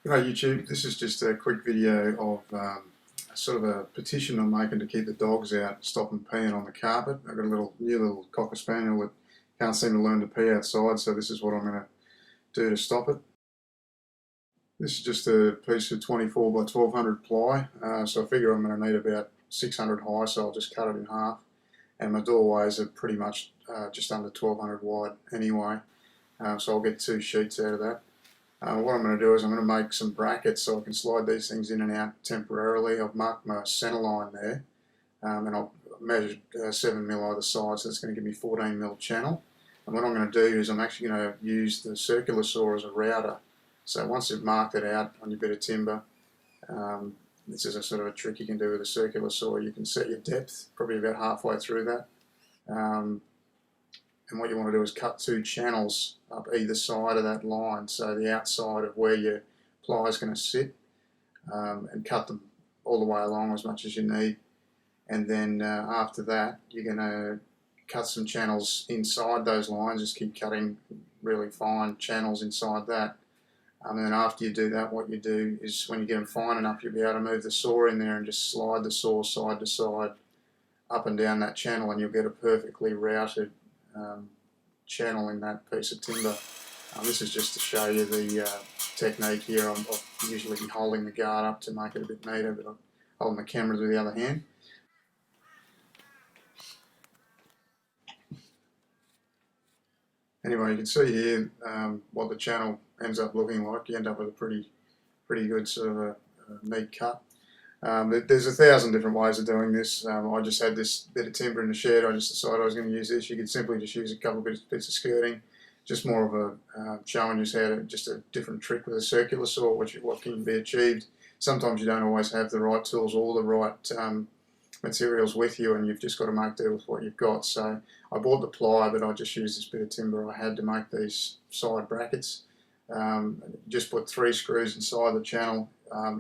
Hey YouTube, this is just a quick video of sort of a petition I'm making to keep the dogs out, stop them peeing on the carpet. I've got a new little Cocker Spaniel that can't seem to learn to pee outside, so this is what I'm going to do to stop it. This is just a piece of 24 by 1200 ply, so I figure I'm going to need about 600 high, so I'll just cut it in half. And my doorways are pretty much just under 1200 wide anyway, so I'll get two sheets out of that. What I'm going to do is I'm going to make some brackets so I can slide these things in and out temporarily. I've marked my centre line there, and I've measured 7mm either side, so that's going to give me 14mm channel. And what I'm going to do is I'm actually going to use the circular saw as a router. So once you've marked it out on your bit of timber, this is a sort of a trick you can do with a circular saw. You can set your depth probably about halfway through that. And what you want to do is cut two channels up either side of that line, so the outside of where your ply is going to sit, and cut them all the way along as much as you need. And then after that, you're going to cut some channels inside those lines. Just keep cutting really fine channels inside that. And then after you do that, what you do is when you get them fine enough, you'll be able to move the saw in there and just slide the saw side to side up and down that channel, and you'll get a perfectly routed channel in that piece of timber. This is just to show you the technique here. I'll usually be holding the guard up to make it a bit neater, but I'm holding the camera with the other hand. Anyway, you can see here what the channel ends up looking like. You end up with a pretty good sort of a neat cut. There's 1,000 different ways of doing this. I just had this bit of timber in the shed. I just decided I was going to use this. You could simply just use a couple of bits of skirting. Just more of a showing you how to, just a different trick with a circular saw, what can be achieved. Sometimes you don't always have the right tools or the right materials with you, and you've just got to make do with what you've got. So I bought the ply, but I just used this bit of timber I had to make these side brackets. Just put 3 screws inside the channel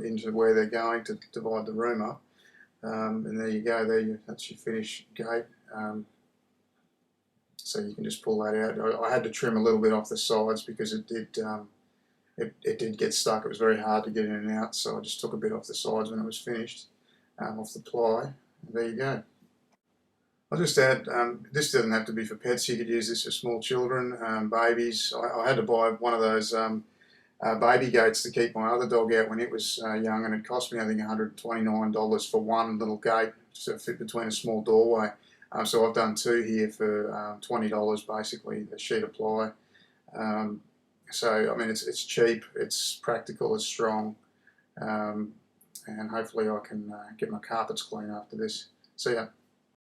into where they're going to divide the room up, and there you go. That's your finished gate. So you can just pull that out. I had to trim a little bit off the sides because it did get stuck. It was very hard to get in and out, so I just took a bit off the sides when it was finished, off the ply. And there you go. I'll just add, this doesn't have to be for pets. You could use this for small children, babies. I had to buy one of those baby gates to keep my other dog out when it was young, and it cost me, I think, $129 for one little gate to fit between a small doorway. So I've done 2 here for $20 basically, a sheet of ply. So I mean, it's cheap, it's practical, it's strong, and hopefully I can get my carpets clean after this. See ya.